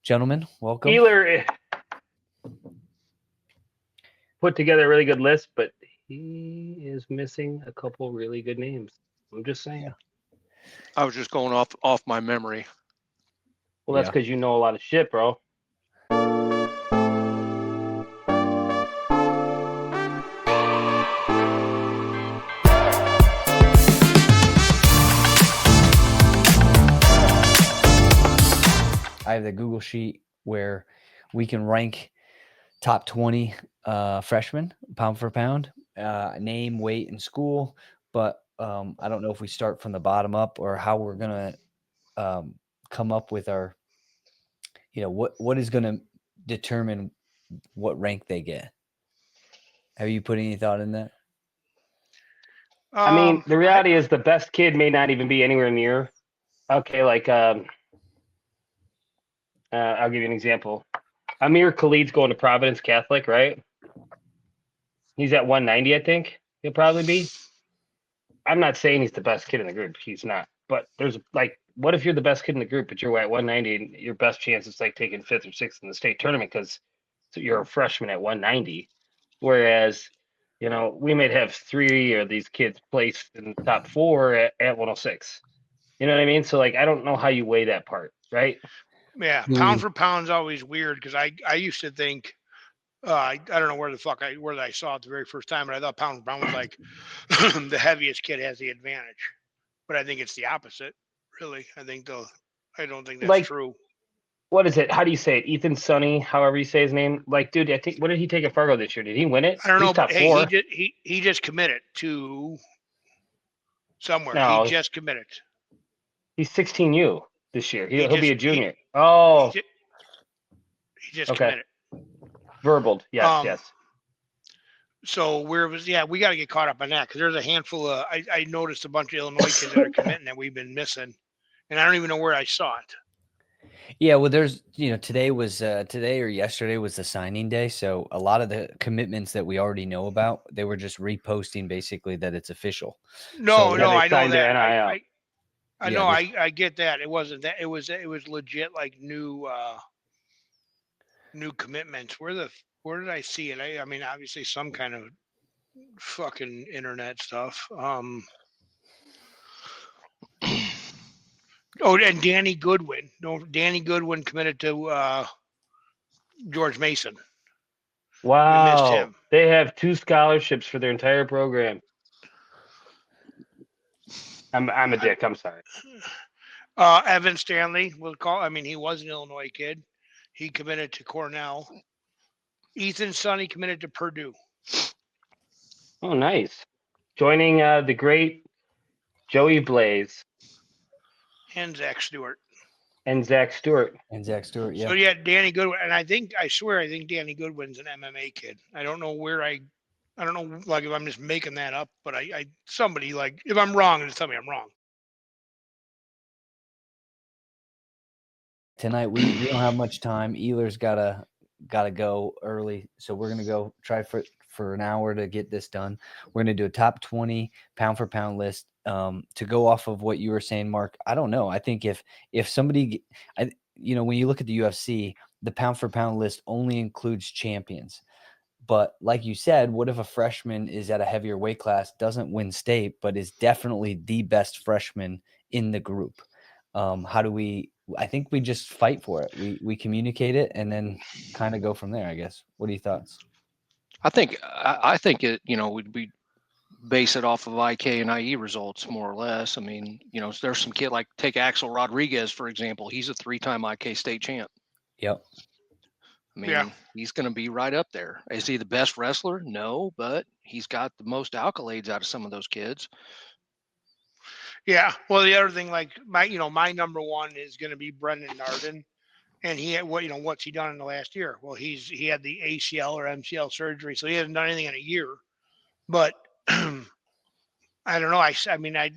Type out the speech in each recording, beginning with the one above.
Gentlemen, welcome. Keeler put together a really good list, but he is missing a couple really good names. I'm just saying. Yeah. I was just going off my memory. Well, that's Yeah. because you know a lot of shit, bro. I have the Google sheet where we can rank top 20 freshmen pound for pound, name, weight, and school. But I don't know if we start from the bottom up or how we're going to come up with our, what is going to determine what rank they get. Have you put any thought in that? I mean, the I reality is the best kid may not even be anywhere near. Okay, I'll give you an example. Amir Khalid's going to Providence Catholic, right? He's at 190, I think he'll probably be. I'm not saying he's the best kid in the group. He's not. But there's what if you're the best kid in the group, but you're at 190 and your best chance is like taking fifth or sixth in the state tournament because you're a freshman at 190. Whereas, we might have three of these kids placed in the top four at 106. You know what I mean? So, I don't know how you weigh that part, right? Yeah, pound Mm. for pound's always weird because I used to think I don't know where I saw it the very first time, but I thought pound for pound was like the heaviest kid has the advantage, but I think it's the opposite. Really, I don't think that's Like, true. what is it? How do you say it? Ethan Sonny, however you say his name. Like, dude, I think, what did he take at Fargo this year? Did he win it? I don't He's know, but top hey, four. he just committed to somewhere. He No, just committed. he's 16U this year. He He'll be just a he junior. he Oh, just, he just okay. committed. Verbaled. Yes, Um, yes. so we got to get caught up on that because there's a handful of I noticed a bunch of Illinois kids that are committing that we've been missing, and I don't even know where I saw it. Yeah, well, there's, today or yesterday was the signing day. So a lot of the commitments that we already know about, they were just reposting basically that it's official. No, So, Yeah, no, they I know signed their that. NIL. I yeah, know this, I get that. It wasn't that. It was legit like new commitments. Where did I see it? I mean obviously some kind of fucking internet stuff. Oh, and Danny Goodwin. No, Danny Goodwin committed to George Mason. We missed Wow. him. They have two scholarships for their entire program. I'm a dick. I'm sorry. Evan Stanley will call. I mean, he was an Illinois kid. He committed to Cornell. Ethan Sonny committed to Purdue. Oh, nice. Joining the great Joey Blaze And Zach Stewart. and Zach Stewart. and Zach Stewart, So yeah. yeah, Danny Goodwin, and I swear, I think Danny Goodwin's an MMA kid. I don't know where I don't know, like if I'm just making that up, but somebody like if I'm wrong, just tell me I'm wrong. Tonight we don't have much time. Ealer's gotta go early, so we're gonna go try for an hour to get this done. We're gonna do a top 20 pound for pound list. To go off of what you were saying, Mark, I don't know. I think if somebody, when you look at the UFC, the pound for pound list only includes champions. But like you said, what if a freshman is at a heavier weight class, doesn't win state, but is definitely the best freshman in the group? How do we? I think we just fight for it. We communicate it and then kind of go from there. I guess. What are your thoughts? I think it. We base it off of IK and IE results more or less. I mean, there's some kid like take Axel Rodriguez for example. He's a 3-time IK state champ. Yep. I Yeah, mean, he's going to be right up there. Is he the best wrestler? No, but he's got the most accolades out of some of those kids. yeah. Well, the other thing, like my number one is going to be Brendan Narden, and he had what's he done in the last year? Well, he had the ACL or MCL surgery, so he hasn't done anything in a year. But I don't know. I mean I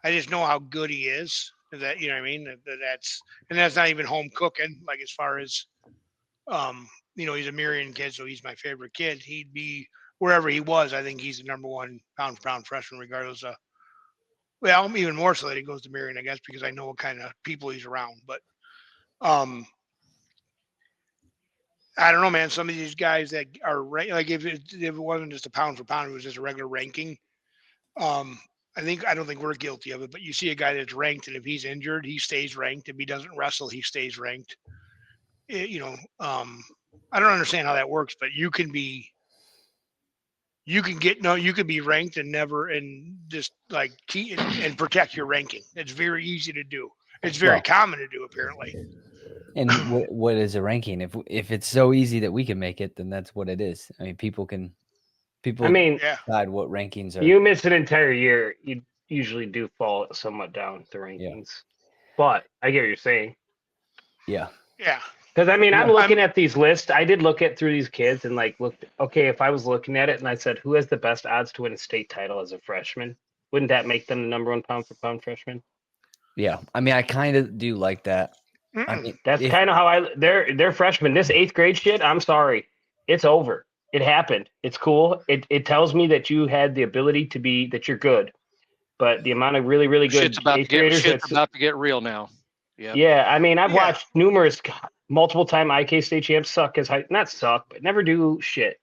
just know how good he is. That what I mean. That's not even home cooking. Like as far as he's a Marion kid, so he's my favorite kid. He'd be wherever he was. I think he's the number one pound for pound freshman, regardless of. Well, even more so that he goes to Marion, I guess, because I know what kind of people he's around. But Um, I don't know, man. Some of these guys that are like if it wasn't just a pound for pound, it was just a regular ranking. Um, I don't think we're guilty of it, but you see a guy that's ranked, and if he's injured, he stays ranked. If he doesn't wrestle, he stays ranked. I don't understand how that works, but you can be ranked and never and just like key and protect your ranking. It's very easy to do. It's very common to do, apparently. And what is a ranking? If it's so easy that we can make it, then that's what it is. I mean, people decide what rankings are. You miss an entire year, you usually do fall somewhat down the rankings. But I get what you're saying. Yeah. Yeah. Because I mean, I'm looking at these lists. I did look at through these kids and okay, if I was looking at it and I said, who has the best odds to win a state title as a freshman? Wouldn't that make them the number one pound for pound freshman? Yeah. I mean, I kind of do like that. I mean, that's kind of how they're freshmen. This 8th grade shit, I'm sorry. It's over. It happened. It's cool. It tells me that you had the ability that you're good. But the amount of really, really good 8th graders. Shit's about to get real now. Yep. Yeah. I mean, I've watched numerous multiple time IK state champs not suck, but never do shit.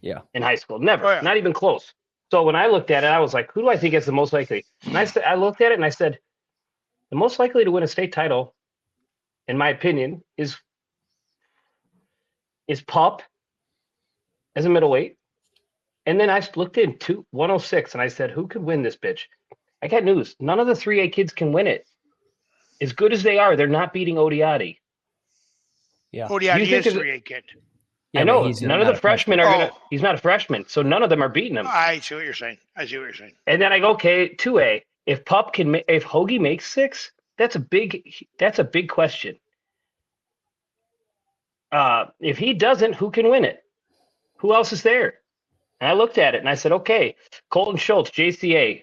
Yeah. In high school. Never. Not even close. So when I looked at it, I was like, who do I think is the most likely? And I looked at it and I said, the most likely to win a state title, in my opinion, is Pup as a middleweight. And then I looked into 106 and I said, who could win this bitch? I got news. None of the 3A kids can win it. As good as they are, they're not beating Odiati. Yeah. Odiati is a 3A kid. Yeah, I know. None of the freshmen are going to – he's not a freshman, so none of them are beating him. I see what you're saying. And then I go, okay, 2A. If Hoagie makes 6, that's a big question. If he doesn't, who can win it? Who else is there? And I looked at it and I said, okay, Colton Schultz, JCA,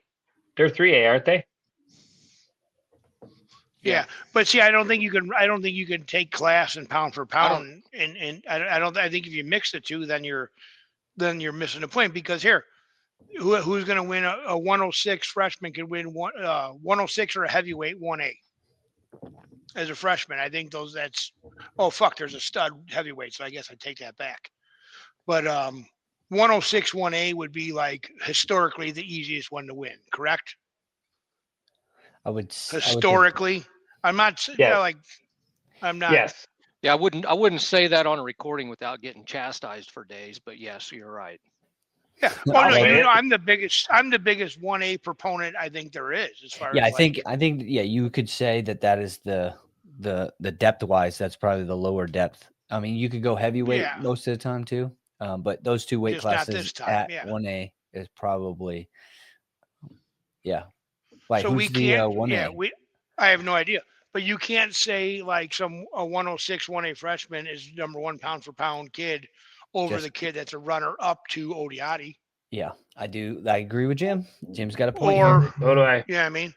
they're 3A, aren't they? Yeah, but see, I don't think you can take class and pound for pound, I think if you mix the two, then you're missing the point, because here, who's going to win a 106 freshman could win 106 or a heavyweight 1A as a freshman. I think there's a stud heavyweight, so I guess I take that back. But 106 1A would be like historically the easiest one to win, correct? I would historically. I'm not. Yes. I'm not. Yes. Yeah, I wouldn't say that on a recording without getting chastised for days. But yes, you're right. Yeah. Well, no, I'm the biggest 1A proponent I think there is, as far as. Yeah, I think you could say that is the depth wise. That's probably the lower depth. I mean, you could go heavyweight most of the time too, but those two weight classes at 1A is probably. Like, so who's the 1A? I have no idea. But you can't say like a 106 1A freshman is number one pound for pound kid over the kid that's a runner up to Odiati. Yeah, I do. I agree with Jim. Jim's got a point. So do I. Yeah, I mean,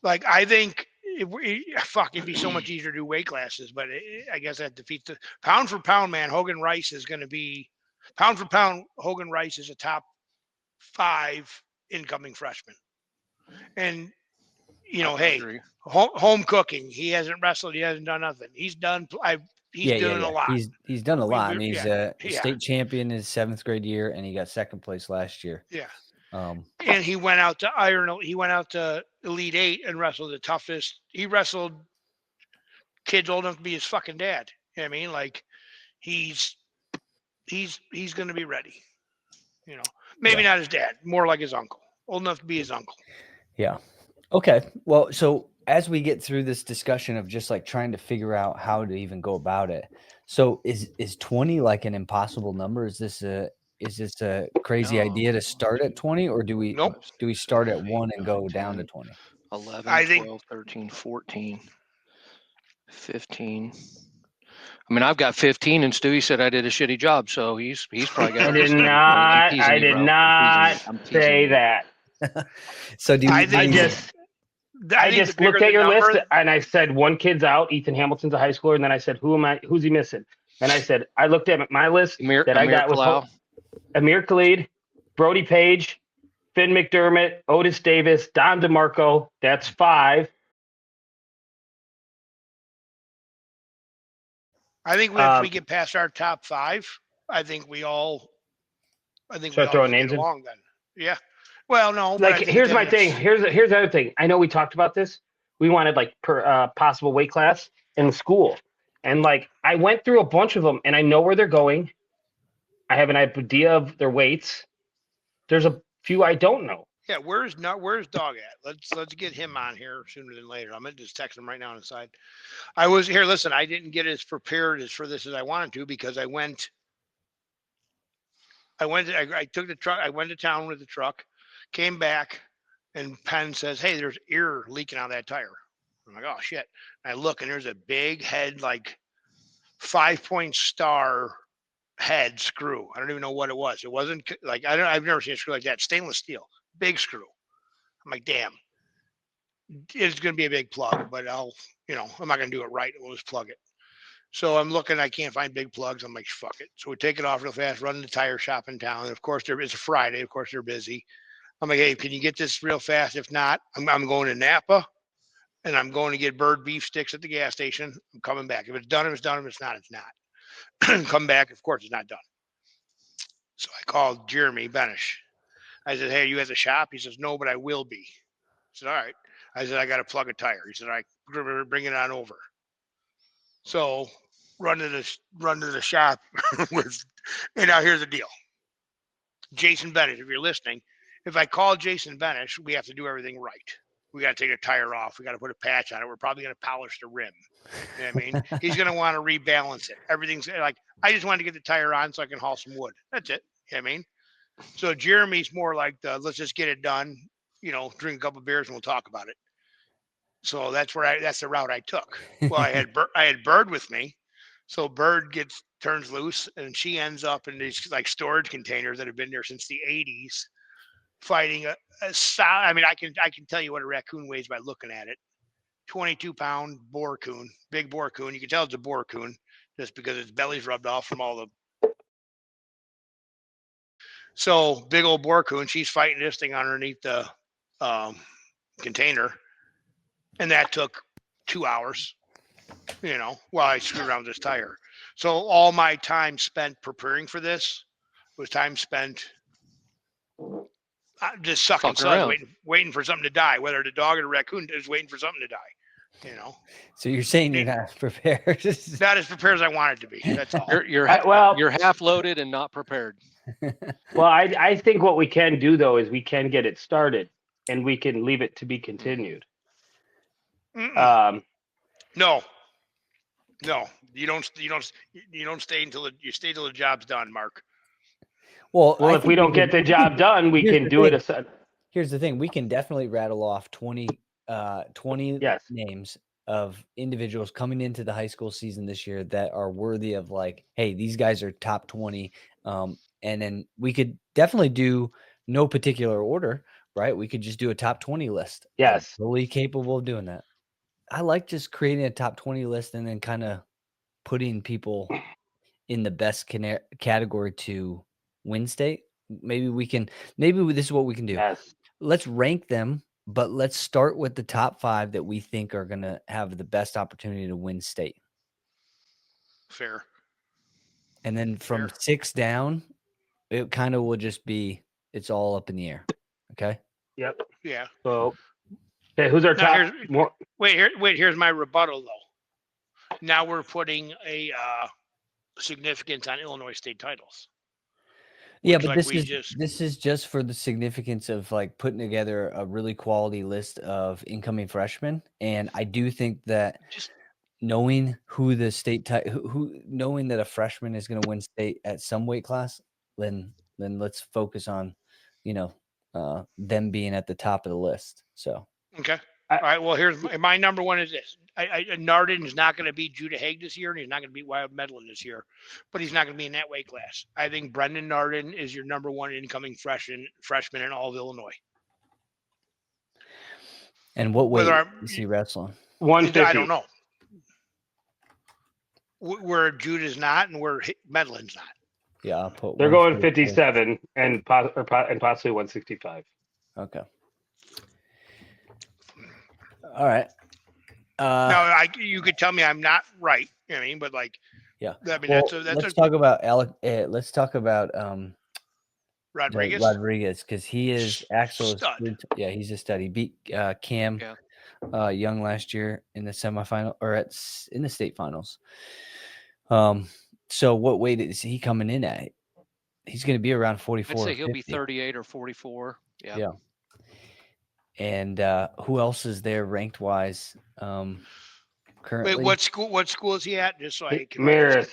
like, I think it'd be so much easier to do weight classes, but I guess that defeats the pound for pound, man. Hogan Rice is going to be pound for pound. Hogan Rice is a top 5 incoming freshman. And, hey, home cooking. He hasn't wrestled. He hasn't done nothing. He's done. He's doing a lot. He's done a lot. I mean, he's a state champion his 7th grade year, and he got 2nd place last year. Yeah. And he went out to He went out to Elite 8 and wrestled the toughest. He wrestled kids old enough to be his fucking dad. You know what I mean? Like, he's going to be ready. Maybe not his dad, more like his uncle. Old enough to be his uncle. Yeah. Okay. Well, so as we get through this discussion of just like trying to figure out how to even go about it, so is 20 like an impossible number? Is this a crazy idea to start at 20, or do we start at 1 and go down to 20? 11, 12, 13, 14, 15. I mean, I've got 15, and Stewie said I did a shitty job, so he's probably got. I did not say that. So I just looked at your list and I said, one kid's out. Ethan Hamilton's a high schooler, and then I said, who's he missing? And I said, I looked at my list I got was Amir Khalid, Brody Page, Finn McDermott, Otis Davis, Don DeMarco. That's 5. I think if we get past our top 5, I think we all Start throwing just names get in. along then. Yeah. Well, no, but I Like, think here's then my thing. Here's the other thing. I know we talked about this. We wanted like per possible weight class in school, and like I went through a bunch of them, and I know where they're going. I have an idea of their weights. There's a few I don't know. Yeah, where's Dog at? Let's get him on here sooner than later. I'm gonna just text him right now on the side. I was here. Listen, I didn't get as prepared for this as I wanted to because I took the truck. I went to town with the truck, came back, and Penn says, "Hey, there's air leaking out of that tire." I'm like, "Oh shit!" And I look, and there's a big head, like 5-point star head screw. I don't even know what it was. It wasn't like I've never seen a screw like that. Stainless steel, big screw. I'm like, damn, it's gonna be a big plug, but I'm not gonna do it right. We'll just plug it. So I'm looking, I can't find big plugs. I'm like, fuck it. So we take it off real fast, run the tire shop in town. And of course, it's a Friday. Of course, they're busy. I'm like, hey, can you get this real fast? If not, I'm going to Napa and I'm going to get bird beef sticks at the gas station. I'm coming back. If it's done, it's done. If it's not, it's not. Come back. Of course, it's not done. So I called Jeremy Benish. I said, hey, are you at the shop? He says, no, but I will be. I said, all right. I said, I got to plug a tire. He said, all right, bring it on over. So run to the shop with, and now here's the deal. Jason Benish, if you're listening, if I call Jason Benish, we have to do everything right. We got to take a tire off. We got to put a patch on it. We're probably going to polish the rim. You know what I mean? He's going to want to rebalance it. Everything's like, I just wanted to get the tire on so I can haul some wood. That's it. You know what I mean? So Jeremy's more like, let's just get it done, drink a couple beers and we'll talk about it. So that's the route I took. Well, I had Bird with me. So Bird turns loose and she ends up in these like storage containers that have been there since the 80s fighting I mean, I can tell you what a raccoon weighs by looking at it. 22-pound boar coon, big boar coon. You can tell it's a boar coon just because its belly's rubbed off from all the. So big old boar coon, she's fighting this thing underneath the container. And that took 2 hours, while I screwed around with this tire. So all my time spent preparing for this was time spent just sucking suds, waiting for something to die, whether the dog or the raccoon is waiting for something to die, So you're saying you're not prepared? Not as prepared as I wanted to be. That's all. You're half loaded and not prepared. Well, I think what we can do though is we can get it started and we can leave it to be continued. No, you don't stay until you stay till the job's done, Mark. Well, if we don't get the job done, we can do it. Here's the thing: we can definitely rattle off 20 names of individuals coming into the high school season this year that are worthy of like, hey, these guys are top 20. And then we could definitely do no particular order, right? We could just do a top 20 list. Yes, I'm totally capable of doing that. I like just creating a top 20 list and then kind of putting people in the best category to win state. Maybe this is what we can do. Yes. Let's rank them, but let's start with the top 5 that we think are going to have the best opportunity to win state. Fair. And then from 6 down, it kind of will just be, it's all up in the air. Okay. Yep. Yeah. So, okay, who's our top? Here's my rebuttal though. Now we're putting a significance on Illinois state titles. Yeah, but this is just for the significance of like putting together a really quality list of incoming freshmen, and I do think that knowing who the state knowing that a freshman is going to win state at some weight class, then let's focus on, them being at the top of the list. So okay. All right. Well, here's my number one is this. Nardin is not going to beat Judah Haig this year, and he's not going to beat Wild Medlin this year, but he's not going to be in that weight class. I think Brendan Nardin is your number one incoming freshman in all of Illinois. And what weight is he wrestling? 150. I don't know. Where Judah's not and where Medlin's not. Yeah, I'll put. They're going 57 and possibly 165. Okay. All right. Now, you could tell me I'm not right. You know what I mean? But like, Yeah. I mean, Well, that's let's a talk about let's talk about Rodriguez Rodriguez, because he is Axel's stud. yeah, he's a stud. He beat Cam Young last year in the semifinal or in the state finals. So what weight is he coming in at? He's going to be around 44. I'd say he'll 50. be 38 or 44. Yeah. Yeah. And who else is there ranked wise currently? Wait, what school is he at? Just so I can Marist.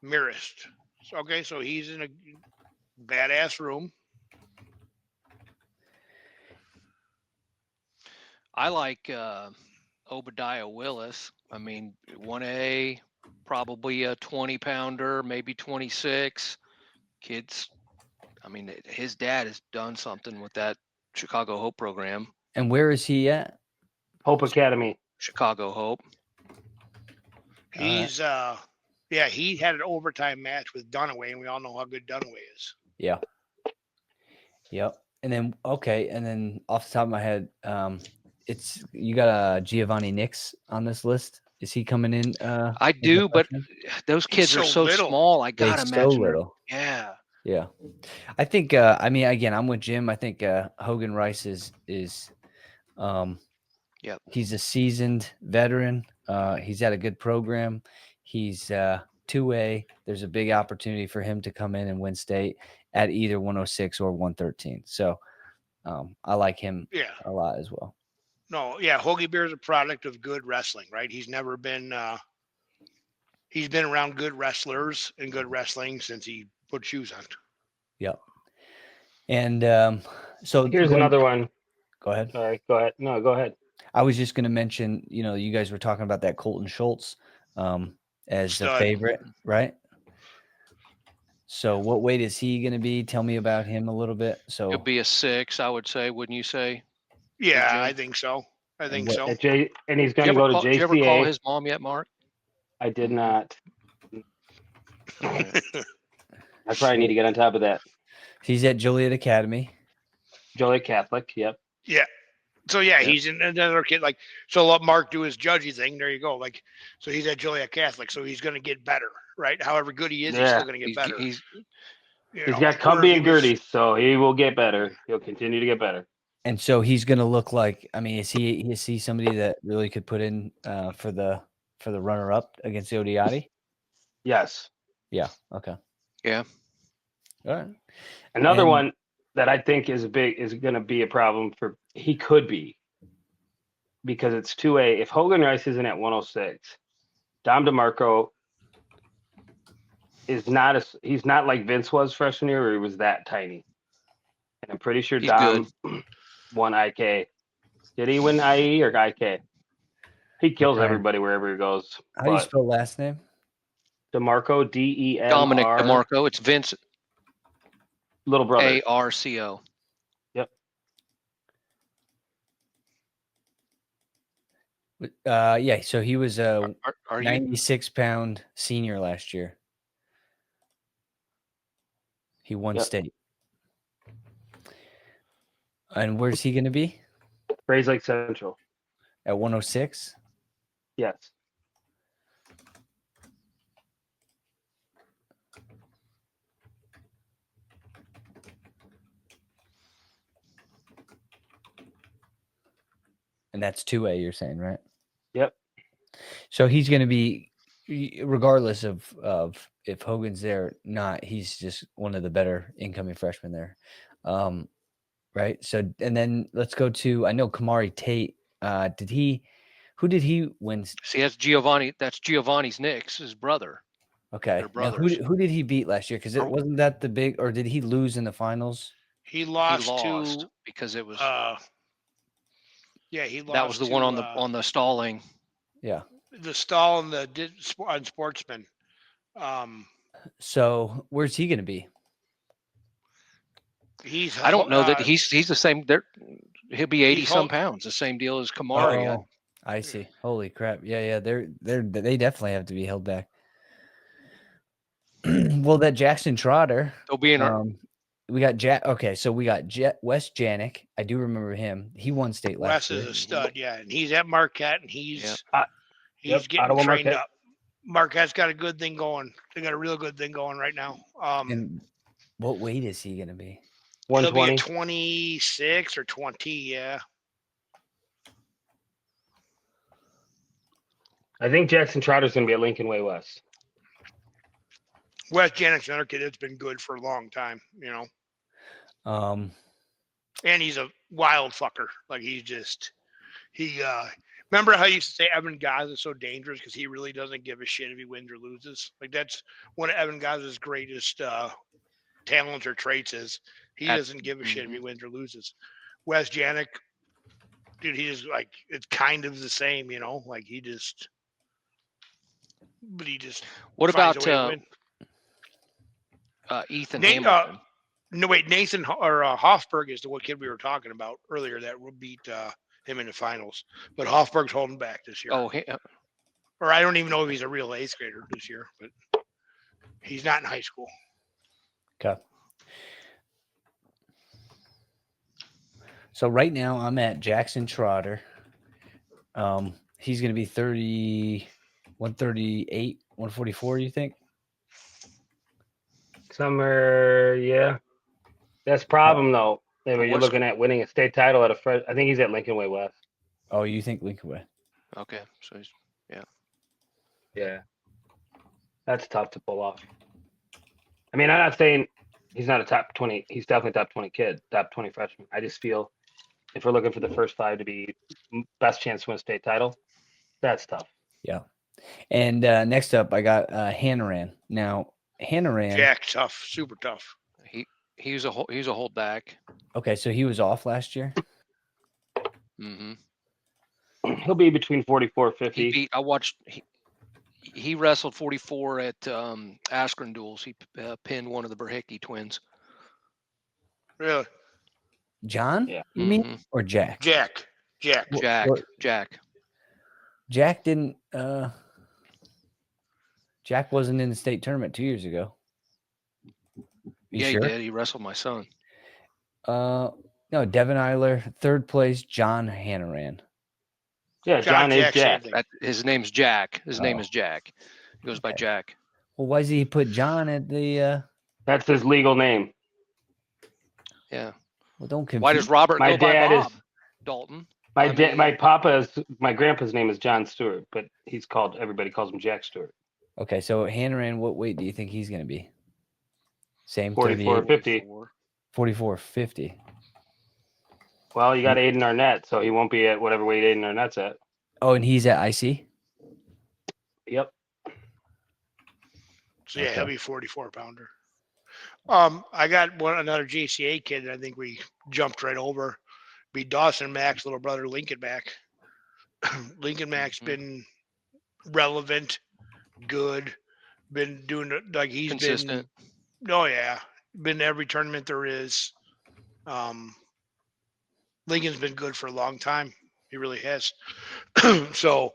Marist. Okay, so he's in a badass room. I like Obadiah Willis. I mean, 1A, probably a 20-pounder, maybe 26. Kids, I mean, his dad has done something with that Chicago Hope program. And where is he at? Hope Academy. Chicago Hope. He's yeah, he had an overtime match with Dunaway, and we all know how good Dunaway is. Yeah. Yep. And then and then off the top of my head, it's you got Giovanni Nix on this list. Is he coming in? I do, but those kids so are so little. small. I gotta imagine. So little. Yeah. Yeah. I think I mean again, I'm with Jim. I think Hogan Rice is Yep. He's a seasoned veteran. He's at a good program. He's 2A. There's a big opportunity for him to come in and win state at either 106 or 113. So I like him a lot as well. No, yeah, Hoagie Bear is a product of good wrestling, right? He's never been he's been around good wrestlers and good wrestling since he put shoes on. Yep. And so here's another one. Go ahead. Sorry, go ahead. No, go ahead. I was just going to mention, you guys were talking about that Colton Schultz as Stud. a favorite, right? So what weight is he going to be? Tell me about him a little bit. So He'll be a 6, I would say, wouldn't you say? Yeah, I think so. I think so. And he's going to go to JCA. Did you ever call his mom yet, Mark? I did not. I probably need to get on top of that. He's at Joliet Academy. Joliet Catholic, yep. Yeah. So yeah, he's another kid. Like, so let Mark do his judgy thing. There you go. Like, so he's at Joliet Catholic, so he's going to get better, right? However good he is, he's still going to get better. He's got Cumby and Gertie, so he will get better. He'll continue to get better. And so he's going to look like. I mean, is he somebody that really could put in for the runner up against the Odiati? Yes. Yeah. Okay. Yeah. All right. Another one that I think is going to be a problem for. He could be, because it's 2A. If Hogan Rice isn't at 106, Dom DeMarco is not he's not like Vince was freshman year, where he was that tiny. And I'm pretty sure Dom won IK. Did he win IE or IK? He kills everybody wherever he goes. How do you spell last name? DeMarco, DEMR. Dominic DeMarco. It's Vince. Little brother. ARCO. Yep. Yeah. So he was a 96-pound senior last year. He won state. And where's he going to be? Grays Lake Central. At 106? Yes. And that's 2A, you're saying, right? Yep. So he's going to be, regardless of if Hogan's there or not, he's just one of the better incoming freshmen there. Right. So, and then let's go to, I know Kamari Tate. Who did he win? See, that's Giovanni. That's Giovanni's Nix, his brother. Okay. Now, who did he beat last year? Because it wasn't that the big, or did he lose in the finals? He lost to because it was. Yeah, he lost. That was the one on the stalling. Yeah. The stall and on Sportsman. So where's he going to be? I don't know that he's the same. He'll be 80-some pounds. The same deal as Kamari. Oh, I see. Holy crap! Yeah. They definitely have to be held back. Well, that Jackson Trotter. They'll be in our. We got Okay, so we got Wes Janik. I do remember him. He won state last year. Wes is a stud, yeah, and he's at Marquette, and he's getting trained Marquette. up. Marquette's got a good thing going. They got a real good thing going right now. And what weight is he going to be? He'll be 120. at 26 or 20. Yeah. I think Jackson Trotter's going to be at Lincoln Way West. Wes Janek's another kid that's been good for a long time, you know. And he's a wild fucker. Like remember how you used to say Evan Gaza is so dangerous because he really doesn't give a shit if he wins or loses? Like that's one of Evan Gaza's greatest talents or traits is he doesn't give a shit if he wins or loses. Wes Janek, dude, he just like it's kind of the same, you know, like he just What finds about a way to win. Ethan Nate, Hamilton? No, wait, Nathan or Hofberg is the one kid we were talking about earlier that will beat him in the finals. But Hofberg's holding back this year. Oh, Or I don't even know if he's a real eighth grader this year, but he's not in high school. Okay. So right now I'm at Jackson Trotter. He's going to be 138, 144, you think? Summer, yeah. That's problem though. When you're What's- looking at winning a state title at I think he's at Lincoln Way West. Oh, you think Lincoln Way? Okay, so he's Yeah. That's tough to pull off. I mean, I'm not saying he's not a top 20. He's definitely top 20 kid, top 20 freshman. I just feel if we're looking for the first 5 to be best chance to win a state title, that's tough. Yeah. And next up, I got Hannaran. Now, Hannaran. Jack, tough, super tough. he was a holdback. Okay, so he was off last year. Mm-hmm. He'll be between 44 50. He wrestled 44 at Askren duels. He pinned one of the Berhickey twins. Really? John? Yeah. You mean? Mhm. Or Jack? Jack. Jack. Jack didn't. Jack wasn't in the state tournament 2 years ago. You sure? He did. He wrestled my son. No, Devin Eiler, third place. John Hannaran. Yeah, John is Jack. His name's Jack. His name Oh. is Jack. He goes by Okay. Jack. Well, why does he put John at the? That's his legal name. Yeah. Well, don't confuse. Why does Robert My go by dad Bob? is- Dalton. My grandpa's name is John Stewart, but everybody calls him Jack Stewart. Okay, so Hannaran, what weight do you think he's going to be? Same 44 38, 50. 44, 50. Well, you got Aiden Arnett, so he won't be at whatever weight Aiden Arnett's at. Oh, and he's at IC? Yep. So yeah, Okay. he'll be 44 pounder. I got another JCA kid that I think we jumped right over. Be Dawson Mack's little brother, Lincoln Mack. Lincoln Mack's been relevant, good, been doing like he's Consistent. been. Oh yeah, been to every tournament there is. Lincoln's been good for a long time. He really has. So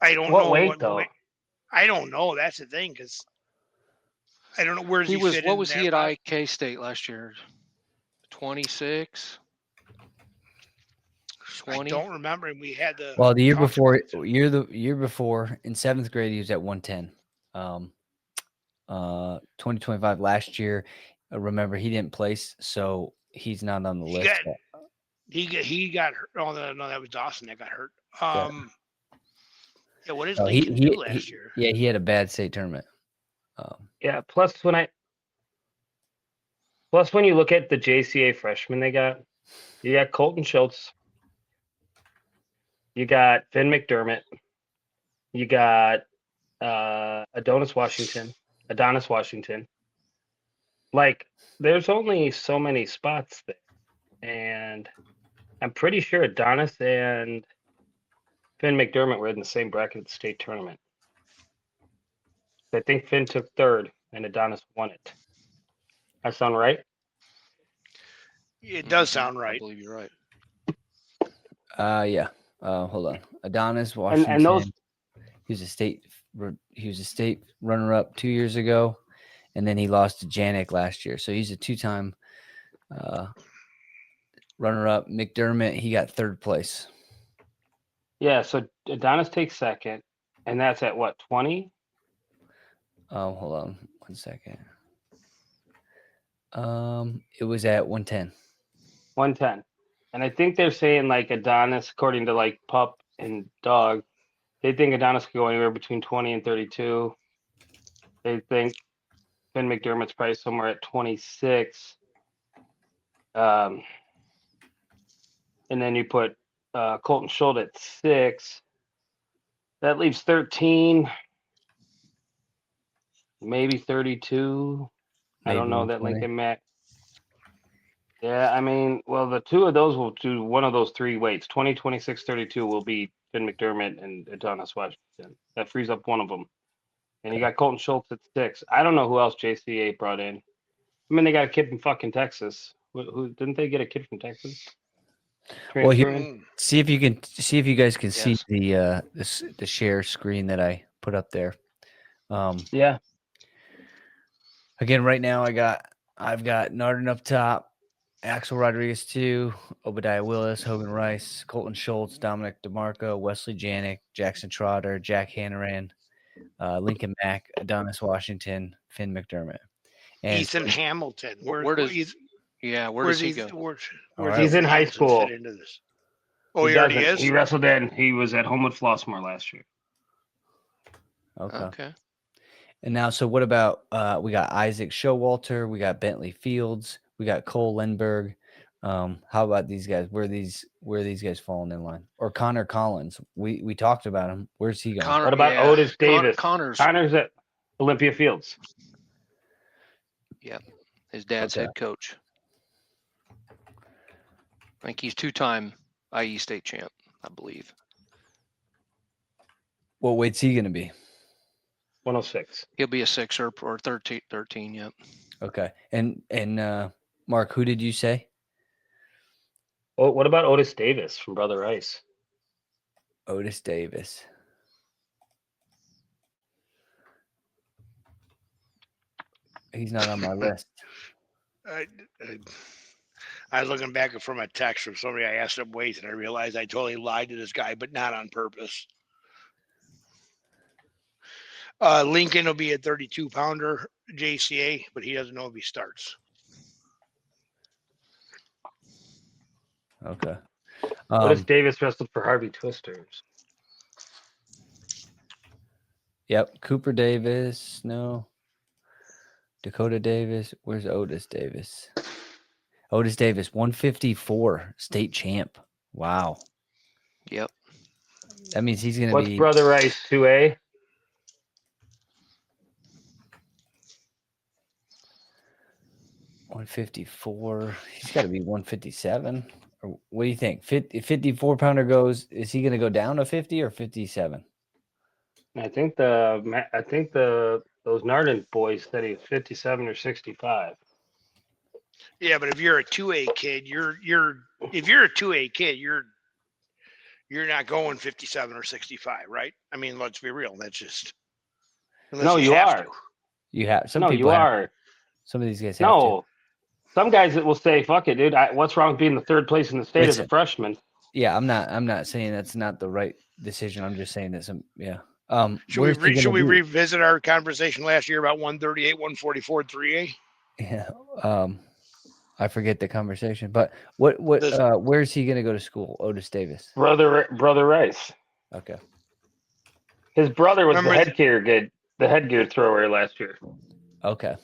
I don't know weight though? I don't know. That's the thing, because I don't know where does he fit What in was that he at line? IK State last year? 26. I 20. don't remember. And we had the Well, the year talked before, about it. year before in 7th grade, he was at 110. 2025 last year. Remember, he didn't place, so he's not on the list. He got hurt. Oh no, that was Dawson that got hurt. Yeah, what did No, Lincoln do last year? Yeah, he had a bad state tournament. Yeah. Plus, when you look at the JCA freshmen they got, you got Colton Schultz, you got Finn McDermott, you got Adonis Washington. Like, there's only so many spots there, and I'm pretty sure Adonis and Finn McDermott were in the same bracket at the state tournament. I think Finn took third and Adonis won it. That sound right? It does Mhm. sound I right. believe you're right. Yeah. Hold on. Adonis Washington. And those he was a state runner-up 2 years ago, and then he lost to Janik last year. So he's a 2-time runner-up. McDermott, he got 3rd place. Yeah, so Adonis takes second, and that's at what, 20? Hold on 1 second. It was at 110. 110. And I think they're saying like Adonis, according to like Pup and Dog, they think Adonis could go anywhere between 20 and 32. They think Finn McDermott's probably somewhere at 26. And then you put Colton Schultz at 6. That leaves 13, maybe 32. I Maybe don't know that 120. Lincoln Mac. Yeah, I mean, well, the two of those will do one of those three weights. 20, 26, 32 will be Finn McDermott and Adonis Washington. That frees up one of them. And you got Colton Schultz at 6. I don't know who else JCA brought in. I mean, they got a kid from fucking Texas. Who didn't they get a kid from Texas? Well, Transfer here, in? see if you guys can see Yes. the share screen that I put up there. Yeah. Again, right now I've got Narden up top, Axel Rodriguez 2, Obadiah Willis, Hogan Rice, Colton Schultz, Dominic DeMarco, Wesley Janik, Jackson Trotter, Jack Hannaran, Lincoln Mack, Adonis Washington, Finn McDermott. And Ethan Hamilton. Where does Where's he he? go? Where's He's in Ethan high Hamilton school. fit into this? Oh, He he already doesn't. is. He wrestled in. He was at Homewood Flossmoor last year. okay. Okay. And now, so what about we got Isaac Showalter, we got Bentley Fields, we got Cole Lindbergh. How about these guys? Where are these guys falling in line? Or Connor Collins? We talked about him. Where's he going? What about Otis Davis? Connor's Connor's at Olympia Fields. his dad's Okay. head coach. I think he's 2-time IE state champ, I believe. What weight's he going to be? 106. He'll be a 6 or 13, yep. Okay. And Mark, who did you say? Oh, what about Otis Davis from Brother Rice? Otis Davis. He's not on my list. I was looking back from a text from somebody. I asked him weight, and I realized I totally lied to this guy, but not on purpose. Lincoln will be a 32-pounder JCA, but he doesn't know if he starts. Okay. Otis Davis wrestled for Harvey Twisters. Yep. Cooper Davis. No. Dakota Davis. Where's Otis Davis? Otis Davis, 154, state champ. Wow. Yep. That means he's going to What's be. Brother Rice 2A? 154. He's got to be 157. Or what do you think? 54-pounder goes. Is he going to go down to 50 or 57? I think those Narden boys said he was 57 or 65. Yeah, but if you're a 2A kid, if you're a 2A kid, you're not going 57 or 65, right? I mean, let's be real. That's just No, you have are. to. You have some No, people you have, are. some of these guys have to. No. Some guys that will say, "Fuck it, dude. What's wrong with being the third place in the state as a Listen. freshman?" Yeah, I'm not saying that's not the right decision. I'm just saying that some. Yeah. Should we revisit our conversation last year about 138, 144, 3A? Yeah. I forget the conversation, but where is he going to go to school? Otis Davis. Brother Rice. Okay. His brother was the headgear thrower last year. Okay.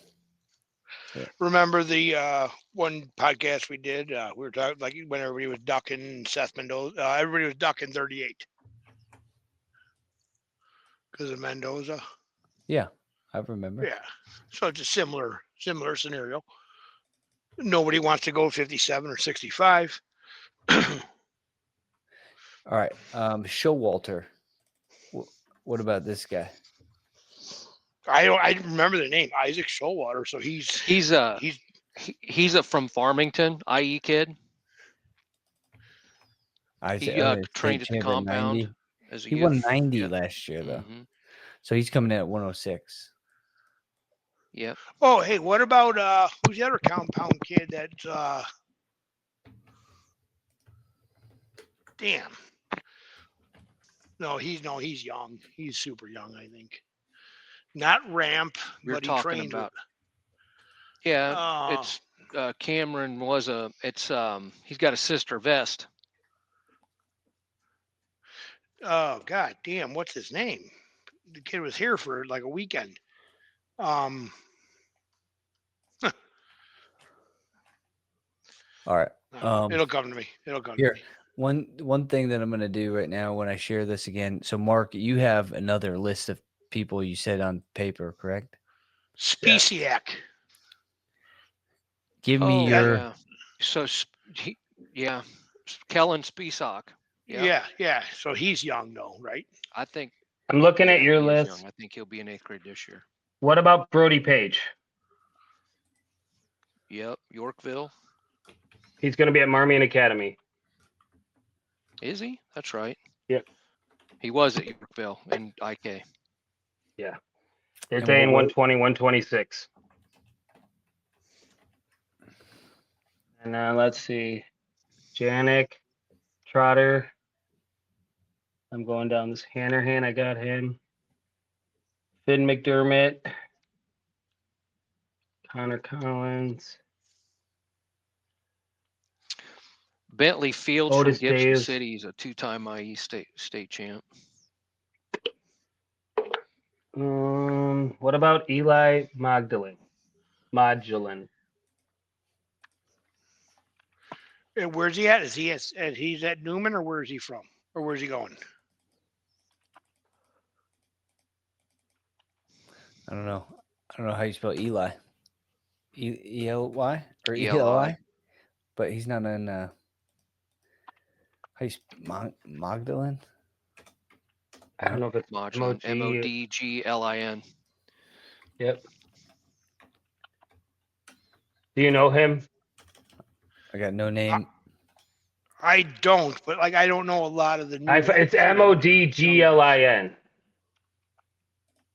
Yeah. Remember the one podcast we did? We were talking like when everybody was ducking Seth Mendoza. Everybody was ducking 38 because of Mendoza. Yeah, I remember. Yeah, so it's a similar scenario. Nobody wants to go 57 or 65. All right. Showalter. What about this guy? I remember the name Isaac Showalter. So he's a from Farmington, IE kid. He trained at the compound as a He youth. won 90 last year, though. Mm-hmm. So he's coming in at 106. Yep. Oh, hey, what about who's the other compound kid that's damn. No, he's young. He's super young, I think. Not ramp, You're but he talking trained about. with. Yeah, it's Cameron was he's got a sister vest. Oh god damn, what's his name? The kid was here for like a weekend. All right. It'll come to me. It'll come Here, to me. one thing that I'm going to do right now when I share this again. So, Mark, you have another list of people you said on paper, correct? Speciac. Give me Oh your. yeah. So yeah, Kellen Spisak. Yeah, yeah. So he's young though, right? I think. I'm looking at Yeah, your he is list. young. I think he'll be in 8th grade this year. What about Brody Page? Yep, Yorkville. He's going to be at Marmion Academy. Is he? That's right. Yep. He was at Yorkville in IK. Yeah. They're And paying what- 120, 126. And let's see. Janik, Trotter. I'm going down this Hannerhan. I got him. Finn McDermott. Connor Collins. Bentley Fields Otis from Gibson Davis. City. He's a 2-time IE state champ. What about Eli Magdalene? And where's he at? Is he he's at Newman, or where is he from? Or where's he going? I don't know. I don't know how you spell Eli. E-L-Y or ELI. E-L-I, but he's not in. How you Magdalene? I don't know if it's Modulin. MODGLIN. Yep. Do you know him? I got no name. I don't, but like I don't know a lot of the new. It's MODGLIN.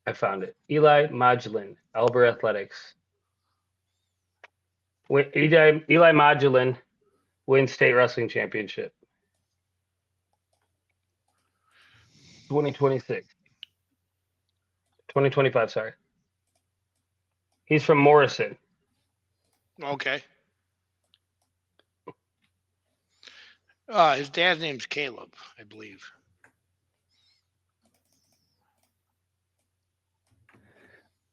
I found it. Eli Modulin, Elber Athletics. Eli Modulin wins state wrestling championship. 2026. 2025, sorry. He's from Morrison. Okay. His dad's name's Caleb, I believe.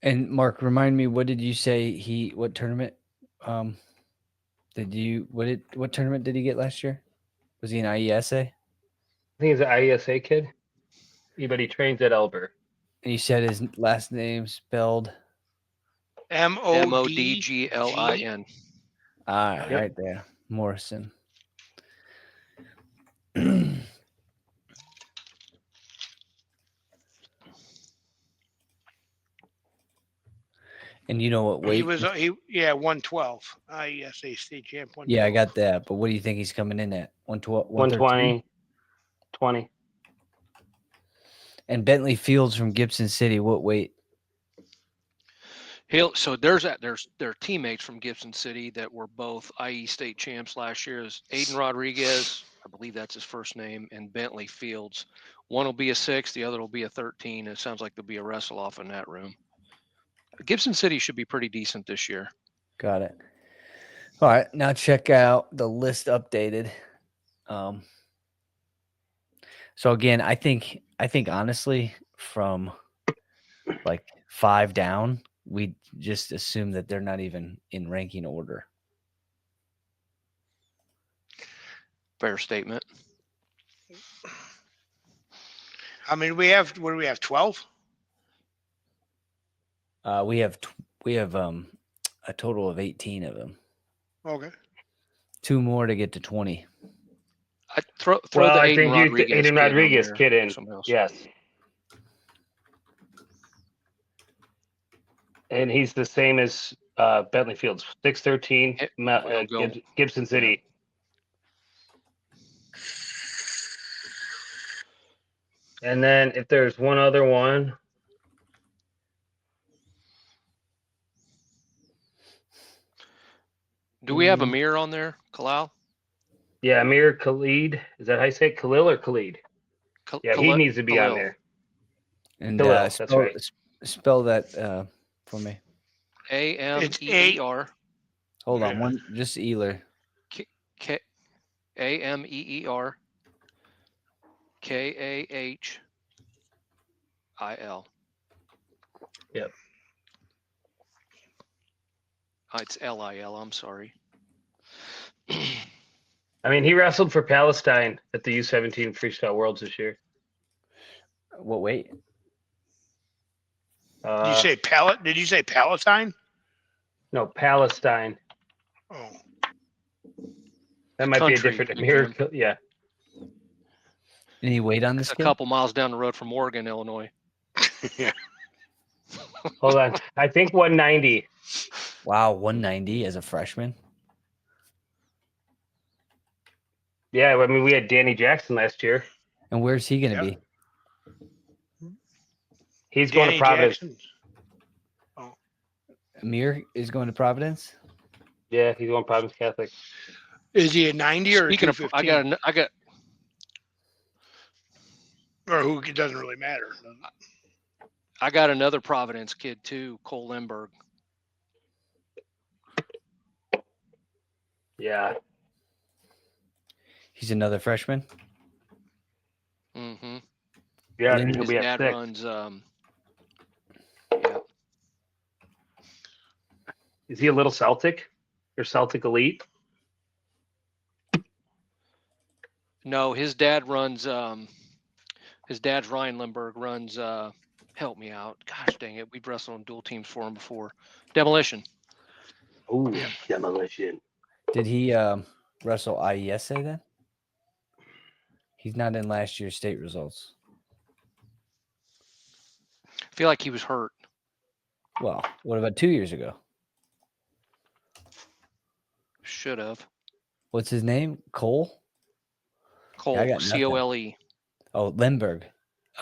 And Mark, remind me, what did you say what tournament what tournament did he get last year? Was he an IESA? I think he's an IESA kid. Yeah, but he trains at Elber. And you said his last name spelled MODGLIN. Yep. Right there. Morrison. And you know what weight? He was 112. IESA state champ. 112. Yeah, I got that. But what do you think he's coming in at? 112, 120. 20. And Bentley Fields from Gibson City, what weight? So there's their teammates from Gibson City that were both IE state champs last year. Is Aiden Rodriguez, I believe that's his first name, and Bentley Fields. One will be a 6, the other will be a 13. It sounds like there'll be a wrestle off in that room. Gibson City should be pretty decent this year. Got it. All right, now check out the list updated. So again, I think honestly, from like 5 down, we just assume that they're not even in ranking order. Fair statement. I mean, we have, what do we have, 12? We have a total of 18 of them. Okay. 2 more to get to 20. I throw Well, the I Aiden think Rodriguez, Aiden Rodriguez kid kid in. Someone else. Yes. And he's the same as Bentley Fields, 6'13", We'll go. Gibson City. And then if there's one other one, Do we have Amir on there, Kalal? yeah, Amir Khalid. Is that how you say it? Khalil or Khalid? Yeah, he needs to be on there. And Khalil, that's right. Spell that for me. Ameer. Hold on, Yeah. one just Ealer. K Ameer Kahil. Yep. It's Lil. I'm sorry. I mean, he wrestled for Palestine at the U17 Freestyle Worlds this year. What weight? Did you say pallet? Did you say Palatine? No, Palestine. Oh, That might Country, be a different big Jim. miracle. Yeah. Any weight on It's this a kid? couple miles down the road from Oregon, Illinois. yeah. Hold on. I think 190. Wow, 190 as a freshman. Yeah, I mean, we had Danny Jackson last year. And where's he going to Yeah. be? He's going to Danny Providence. Jackson. Amir is going to Providence. Yeah, he's going Providence Catholic. Is he a 90 or a Speaking of, 215? I got Or who? It doesn't really matter. does it? I got another Providence kid too, Cole Lindbergh. Yeah. He's another freshman. Mm-hmm. Yeah, Lynn- he'll His be at dad 6. runs. Is he a little Celtic or Celtic elite? No, his dad runs. His dad's Ryan Lindbergh runs. Help me out. Gosh dang it, we've wrestled on dual teams for him before. Demolition. Oh, Demolition. Did he wrestle IESA then? He's not in last year's state results. I feel like he was hurt. Well, what about 2 years ago? Should have. What's his name? Cole? Cole. I got nothing. Cole. Oh, Lindbergh.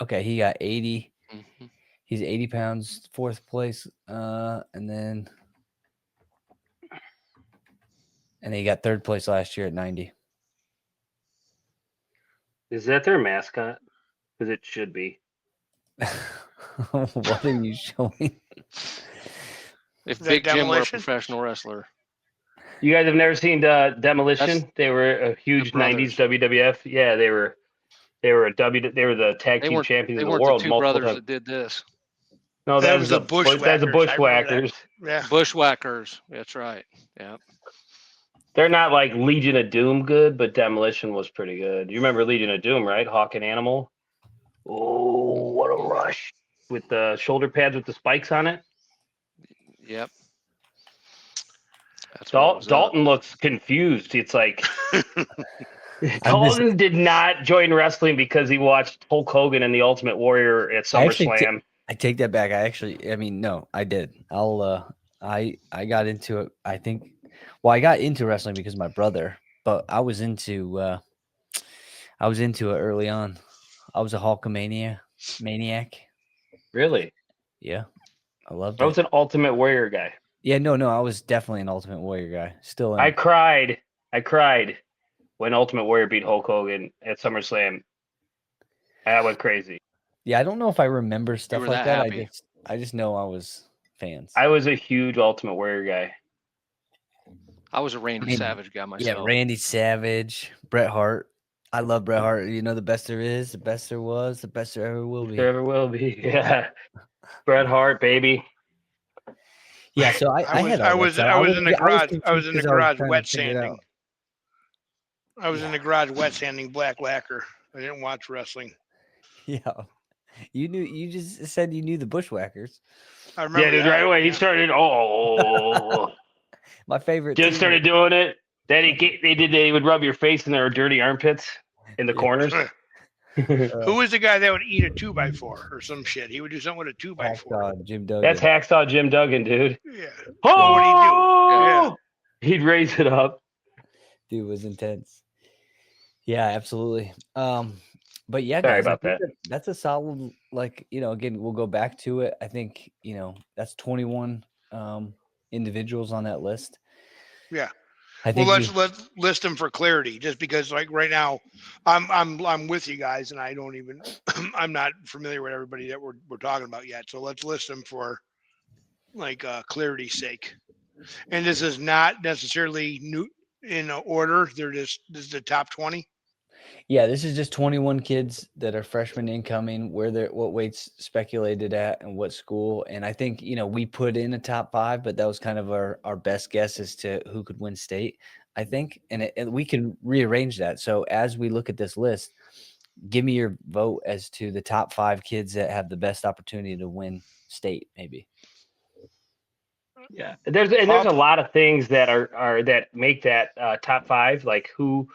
Okay, he got 80. Mm-hmm. He's 80 pounds, 4th place. And then he got 3rd place last year at 90. Is that their mascot? Because it should be. What are you showing? If that Big Jim were a Demolition? professional wrestler, You guys have never seen Demolition? That's They were a huge the '90s brothers. WWF. Yeah, they were the tag they team weren't. champions They of the weren't world the two multiple brothers times. that did this. No, That that was was the Bushwhackers. Bushwhackers. Yeah. Bushwhackers. That's right. Yeah. They're not like Legion of Doom good, but Demolition was pretty good. You remember Legion of Doom, right? Hawk and Animal. Oh, what a rush! With the shoulder pads with the spikes on it. Yep. That's what was up. Dalton looks confused. It's like Dalton did not join wrestling because he watched Hulk Hogan and the Ultimate Warrior at SummerSlam. I take that back. I mean, no, I did. I got into it. I think, well, I got into wrestling because of my brother, but I was into it early on. I was a Hulkamania maniac. Really? Yeah, I loved I it. was an Ultimate Warrior guy. Yeah, no, I was definitely an Ultimate Warrior guy. Still am. I cried when Ultimate Warrior beat Hulk Hogan at SummerSlam. I went crazy. Yeah, I don't know if I remember stuff were like that that. happy. I just know I was fans. I was a huge Ultimate Warrior guy. I was a Randy Savage guy myself. Yeah, Randy Savage, Bret Hart. I love Bret Hart. You know, the best there is, the best there was, the best there ever will be. There ever will be. Yeah. Bret Hart, baby. Yeah, so I was in the garage wet sanding. sanding. I was in the garage wet sanding black lacquer. I didn't watch wrestling. Yeah, you just said you knew the Bushwhackers. I remember. Yeah, dude, that. right away. He started, My favorite. just team. started doing it. Then they would rub your face in their dirty armpits in the corners. Who was the guy that would eat a 2x4 or some shit? He would do something with a 2x4. Hacksaw Jim Duggan. That's Hacksaw Jim Duggan, dude. Yeah. Oh, What would he do? Yeah. He'd raise it up. Dude was intense. Yeah, absolutely. But yeah, Sorry guys, about that. That's a solid, like, again, we'll go back to it. I think, that's 21 individuals on that list. Yeah. I Well, think let's list them for clarity, just because like right now, I'm with you guys, and I don't even I'm not familiar with everybody that we're talking about yet. So let's list them for like clarity's sake. And this is not necessarily new in order. This is the top 20. yeah, this is just 21 kids that are freshmen incoming, where they're what weights speculated at and what school. And I think, we put in a top 5, but that was kind of our best guess as to who could win state, I think. And we can rearrange that. So as we look at this list, give me your vote as to the top 5 kids that have the best opportunity to win state, maybe. Yeah, there's a lot of things that are that make that top 5, like who,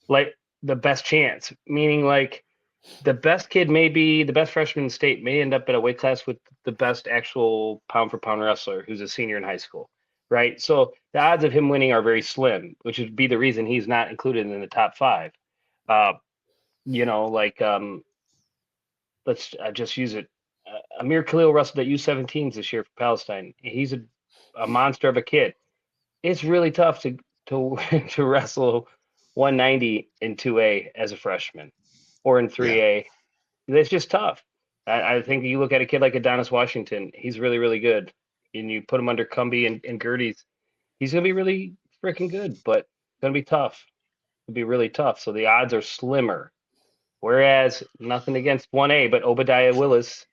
like the best chance, meaning like the best kid may be the best freshman in state may end up in a weight class with the best actual pound for pound wrestler who's a senior in high school, right? So the odds of him winning are very slim, which would be the reason he's not included in the top 5. Uh, like let's just use it. Amir Khalil wrestled at U17s this year for Palestine. He's a monster of a kid. It's really tough to to wrestle 190 in 2A as a freshman or in 3A. It's just tough. I think you look at a kid like Adonis Washington, he's really, really good. And you put him under Cumby and Gertie's, he's going to be really freaking good, but it's going to be tough. It'll be really tough. So the odds are slimmer. Whereas nothing against 1A, but Obadiah Willis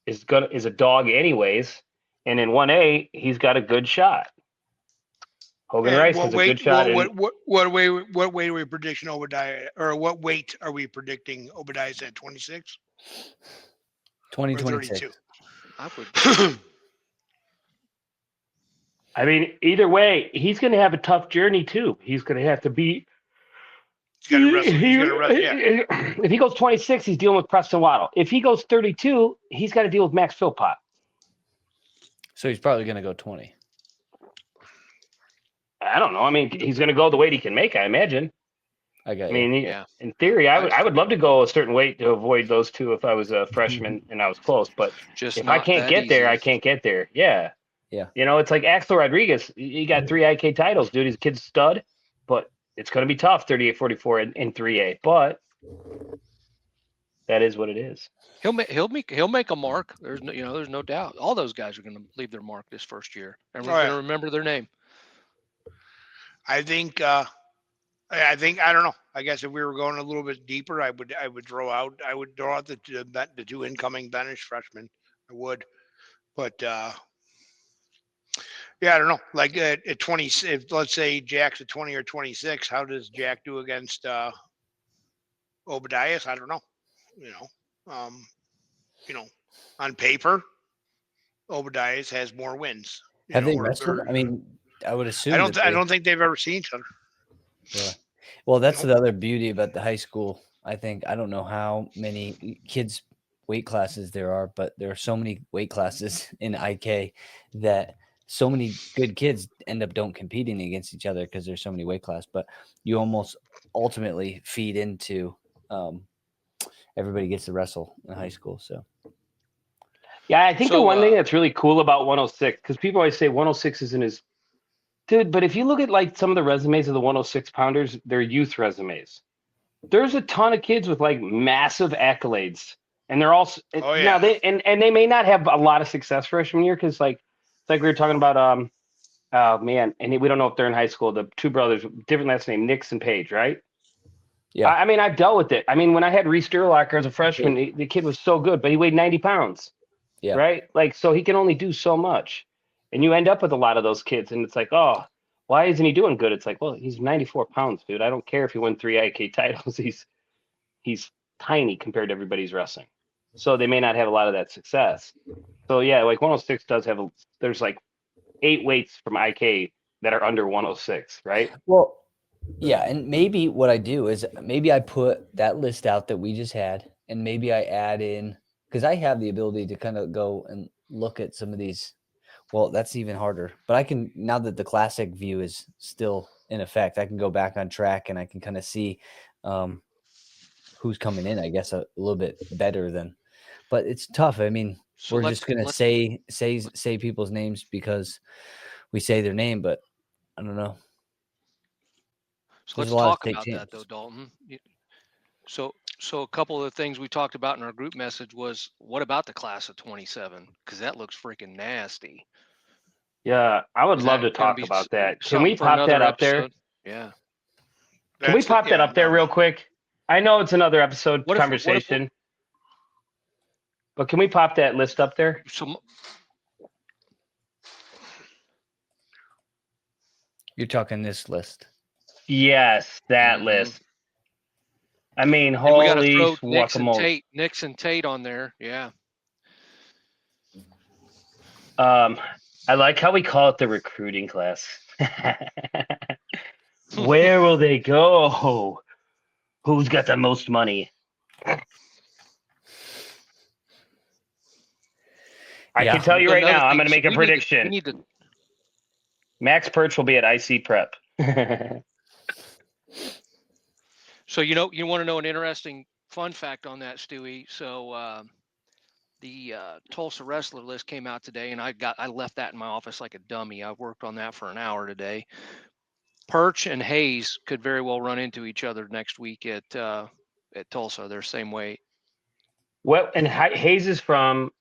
is a dog anyways. And in 1A, he's got a good shot. Hogan And Rice what has a weight? good shot. What weight are we predicting Obadiah, or what weight are we predicting Obadiah's at? 26 or 2026. 32? I would. I mean, either way, he's going to have a tough journey too. He's going to have to beat. He's got to wrestle. He's got to wrestle. Yeah. If he goes 26, he's dealing with Preston Waddle. If he goes 32, he's got to deal with Max Philpott. So he's probably going to go 20. I don't know. I mean, he's going to go the weight he can make, I imagine. I got I mean, you. Yeah. in theory, I would love to go a certain weight to avoid those two if I was a freshman and I was close. But Just if I not can't that get there, easy. I can't get there. Yeah. Yeah. It's like Axel Rodriguez. He got 3 IK titles, dude. He's a kid's stud, but it's going to be tough, 38-44 in 3A. But that is what it is. He'll make a mark. There's no doubt. All those guys are going to leave their mark this first year. Everyone's going to remember their name. I think I don't know. I guess if we were going a little bit deeper, I would throw out the 2 incoming Benish freshmen. I would, but yeah, I don't know. Like at 20, if let's say Jack's at 20 or 26, how does Jack do against Obadiah? I don't know. On paper, Obadiah has more wins. Have they wrestled? I mean, I would assume. I don't think they've ever seen each other. Yeah. Well, that's the other beauty about the high school. I think I don't know how many kids weight classes there are, but there are so many weight classes in IK that so many good kids end up don't competing against each other because there's so many weight class. But you almost ultimately feed into everybody gets to wrestle in high school. So yeah, I think the one thing that's really cool about 106, because people always say 106 isn't as dude, but if you look at like some of the resumes of the 106 pounders, they're youth resumes. There's a ton of kids with like massive accolades, and they're all now they may not have a lot of success freshman year because like we were talking about oh man, and we don't know if they're in high school. The 2 brothers, different last name, Nix and Page, right? Yeah. I mean, I've dealt with it. I mean, when I had Reese Durlacher as a freshman, the kid was so good, but he weighed 90 pounds. Yeah. Right. Like, so he can only do so much. And you end up with a lot of those kids, and it's like, oh, why isn't he doing good? It's like, well, he's 94 pounds, dude. I don't care if he won 3 IK titles. He's tiny compared to everybody's wrestling. So they may not have a lot of that success. So yeah, like 106 does have there's like 8 weights from IK that are under 106, right? Well, yeah, and maybe what I do is maybe I put that list out that we just had, and maybe I add in, because I have the ability to kind of go and look at some of these. Well, that's even harder. But I can, now that the classic view is still in effect, I can go back on track and I can kind of see who's coming in, I guess, a little bit better than. But it's tough. I mean, we're just going to say people's names because we say their name, but I don't know. So There's let's a lot of talk state about that though, champs. Dalton. So a couple of the things we talked about in our group message was, what about the class of 27? Because that looks freaking nasty. Yeah, I would Is love that to going to talk be about that. Can something we for pop that another up there? episode? Yeah. Can we That's it. pop that Yeah, up there no. real quick? I know it's another episode What if conversation, but can we pop that list up there? some? You're talking this list. Yes, that Mhm. list. I mean, And we got to holy throw guacamole. Nix and Tate on there. Yeah. I like how we call it the recruiting class. Where will they go? Who's got the most money? I Yeah. can tell you So right another now, I'm thing, going to so make a we prediction. need to. Max Perch will be at IC Prep. So you want to know an interesting fun fact on that, Stewie. So the Tulsa wrestler list came out today, and I left that in my office like a dummy. I worked on that for an hour today. Perch and Hayes could very well run into each other next week at Tulsa. They're same weight. Well, and Hayes is from.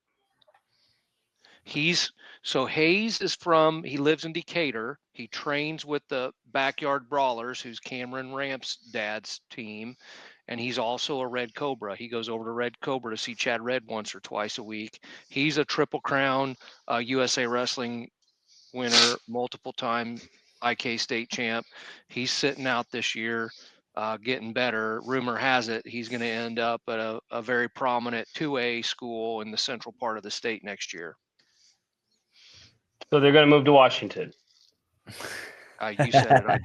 Hayes he lives in Decatur. He trains with the Backyard Brawlers, who's Cameron Ramp's dad's team. And he's also a Red Cobra. He goes over to Red Cobra to see Chad Red once or twice a week. He's a Triple Crown USA Wrestling winner, multiple time IK state champ. He's sitting out this year, getting better. Rumor has it he's going to end up at a very prominent 2A school in the central part of the state next year. So they're going to move to Washington. You said it, I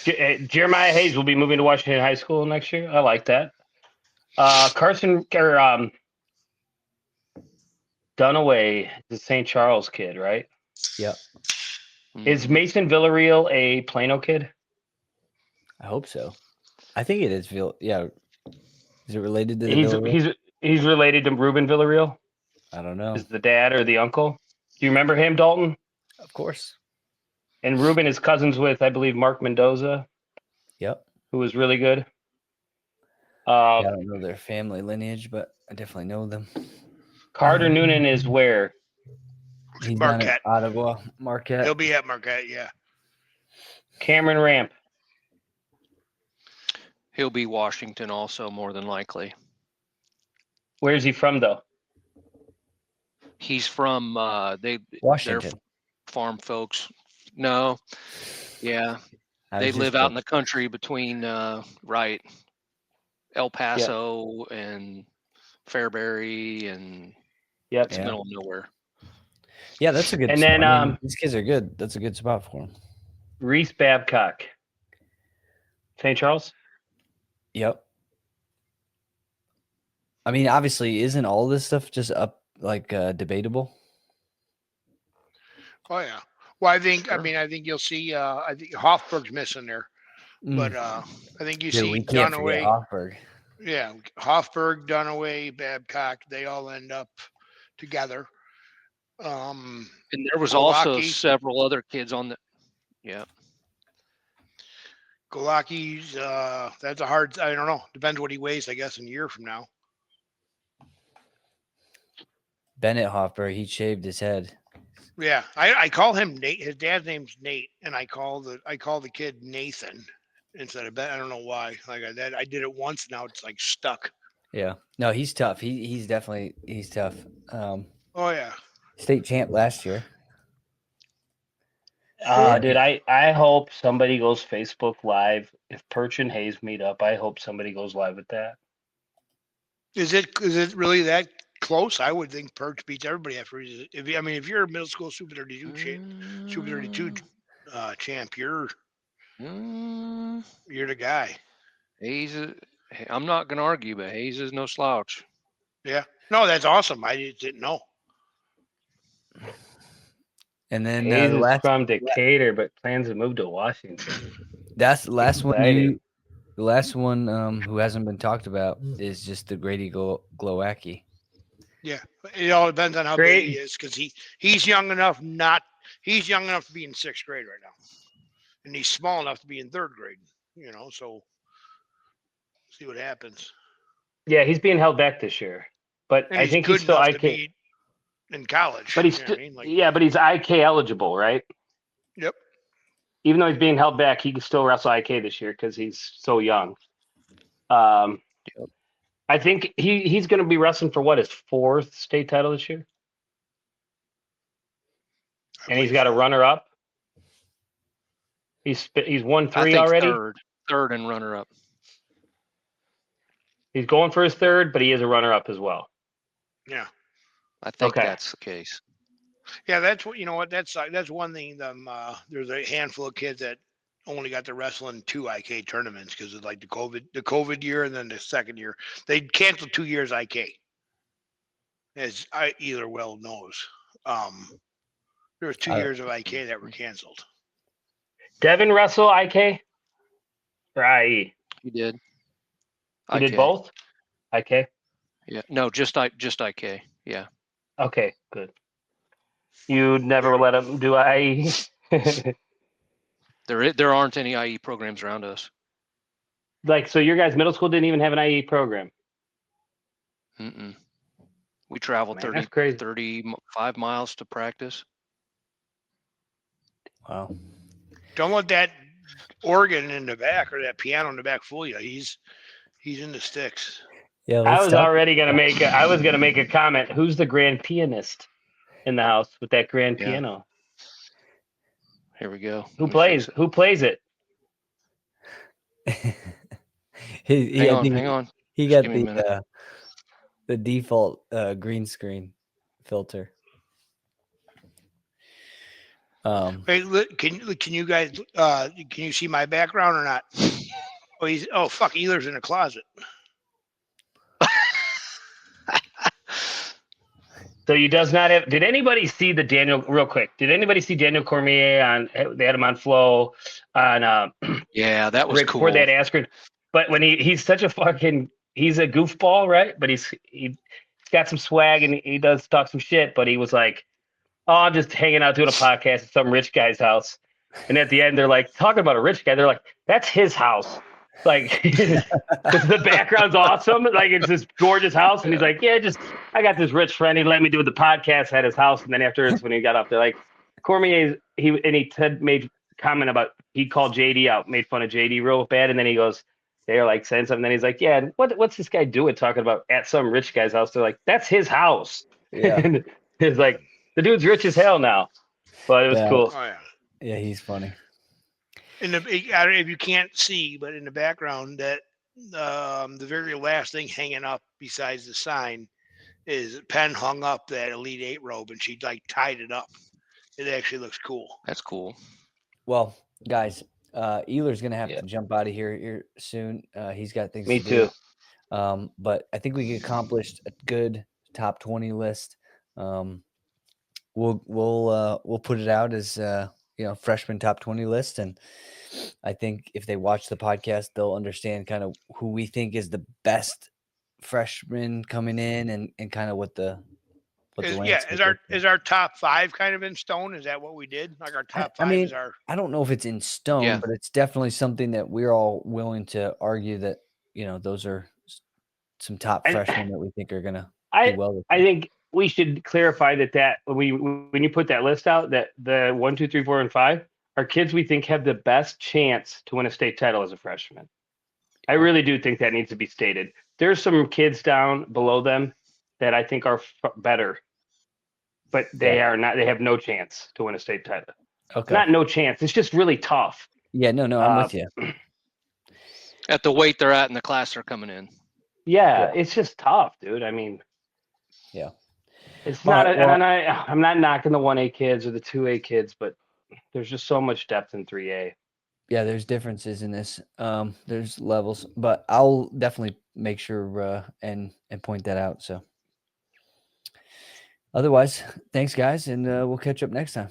didn't. Jeremiah Hayes will be moving to Washington High School next year. I like that. Carson or Dunaway, the St. Charles kid, right? Yep. Is Mhm. Mason Villarreal a Plano kid? I hope so. I think it is. Yeah. Is it related to the Villarreal? He's related to Ruben Villarreal. I don't know. Is the dad or the uncle? Do you remember him, Dalton? Of course. And Ruben is cousins with, I believe, Mark Mendoza, Yep. who was really good. Yeah, I don't know their family lineage, but I definitely know them. Carter Noonan is where? He's down Marquette. at Ottawa, Marquette. He'll be at Marquette. Yeah. Cameron Ramp. He'll be Washington also, more than likely. Where's he from, though? He's from they're Washington. farm folks. No, yeah, How they does live this out work? in the country between El Paso and Fairbury, and Yep. it's Yeah. middle of nowhere. Yeah, that's a good And spot. then, I mean, these kids are good. That's a good spot for them. Reese Babcock. St. Charles? Yep. I mean, obviously, isn't all this stuff just up like debatable? Oh yeah. Well, I think Sure. I think you'll see. I think Hoffberg's missing there, but I think you Dude, see we can't forget Dunaway. Hoffberg. Yeah, Hoffberg, Dunaway, Babcock. They all end up together. And there was also Golaki. several other kids on the. Yeah, Golaki's. That's a hard. I don't know. Depends what he weighs. I guess in a year from now. Bennett Hoffberg, he shaved his head. Yeah, I call him Nate. His dad's name's Nate, and I call the kid Nathan instead of Ben. I don't know why. Like I did it once. Now it's like stuck. Yeah. No, he's tough. He's tough. Oh yeah. State champ last year. Dude, I hope somebody goes Facebook Live. If Perch and Hayes meet up, I hope somebody goes live with that. Is it really that close? I would think Perch beats everybody after. If you're a middle school Super 32 champ, you're the guy. Hayes. I'm not going to argue, but Hayes is no slouch. Yeah. No, that's awesome. I just didn't know. And then Hayes the is last from Decatur, but plans to move to Washington. that's the last one Exciting. the last one who hasn't been talked about is just the Grady Glowacki. Yeah, it all depends on how Great. big he is because he's young enough to be in sixth grade right now. and he's small enough to be in third grade. So see what happens. Yeah, he's being held back this year, but And I he's think good he's still enough to IK. be in college. But he's You know what I mean? Like, yeah, but he's IK eligible, right? yep. Even though he's being held back, he can still wrestle IK this year because he's so young. Um, Yep. I think he's going to be wrestling for his fourth state title this year, I and he's believe got a so. runner up. He's won I 3 think already. third and runner up. He's going for his third, but he is a runner up as well. Yeah. I think Okay. that's the case. Yeah, that's what that's one thing. There's a handful of kids that only got to wrestle in 2 IK tournaments because of like the COVID year, and then the second year they canceled 2 years IK, as either well knows. There was 2 I- years of IK that were canceled. Devin wrestle IK or IE? He did. He did IK. both. IK. Yeah. No, just IK. Yeah. Okay, good. You never let him do IE. There aren't any IE programs around us. Like, so your guys' middle school didn't even have an IE program. Mm-mm. We travel Man, that's crazy. 35 miles to practice. Wow. Don't let that organ in the back or that piano in the back fool you. He's in the sticks. Yeah, I let's was talk. already gonna make a comment. Who's the grand pianist in the house with that grand Yeah. piano? Here we go. Who Let me fix plays? Who plays it? it. I think Hang on. he Just got give me a minute. the default green screen filter. Wait, can you guys can you see my background or not? Oh fuck, Ealer's in the closet. So he does not have. Did anybody see the Daniel real quick? Did anybody see Daniel Cormier on? They had him on Flow on Yeah, that was right cool. before that Askren. But when he's such a fucking he's a goofball, right? But he's got some swag and he does talk some shit. But he was like, "Oh, I'm just hanging out doing a podcast at some rich guy's house." And at the end, they're like talking about a rich guy. They're like, "That's his house." Like, because the background's awesome. Like, it's this gorgeous house. And he's like, "Yeah, just, I got this rich friend. He let me do the podcast at his house." And then afterwards, when he got up there, like, Cormier, he made comment about, he called JD out, made fun of JD real bad. And then he goes, they're like saying something. Then he's like, "Yeah, what's this guy doing talking about at some rich guy's house?" They're like, "That's his house." Yeah. And it's like, the dude's rich as hell now. But it was Yeah. cool. Oh yeah. Yeah, he's funny. I don't know if you can't see, but in the background, that the very last thing hanging up besides the sign is Penn hung up that Elite 8 robe, and she like tied it up. It actually looks cool. That's cool. Well, guys, Ealer's gonna have Yeah. to jump out of here soon. He's got things Me to do. too. But I think we accomplished a good top 20 list. We'll put it out as freshman top 20 list, and I think if they watch the podcast, they'll understand kind of who we think is the best freshman coming in, and kind of what the landscape Is our top 5 kind of in stone? Is that what we did? Like our top 5 is our. I don't know if it's in stone, Yeah. but it's definitely something that we're all willing to argue that those are some top freshmen that we think are gonna do well. I think we should clarify that when you put that list out, that the 1, 2, 3, 4, and 5 are kids we think have the best chance to win a state title as a freshman. I really do think that needs to be stated. There's some kids down below them that I think are better, but they are not. They have no chance to win a state title. Okay. Not no chance. It's just really tough. Yeah, no, I'm with you. At the weight they're at in the class they're coming in. Yeah, it's just tough, dude. I mean, yeah, it's All not. right, And I'm not knocking the 1A kids or the 2A kids, but there's just so much depth in 3A. Yeah, there's differences in this. There's levels, but I'll definitely make sure and point that out. So, otherwise, thanks, guys, and we'll catch up next time.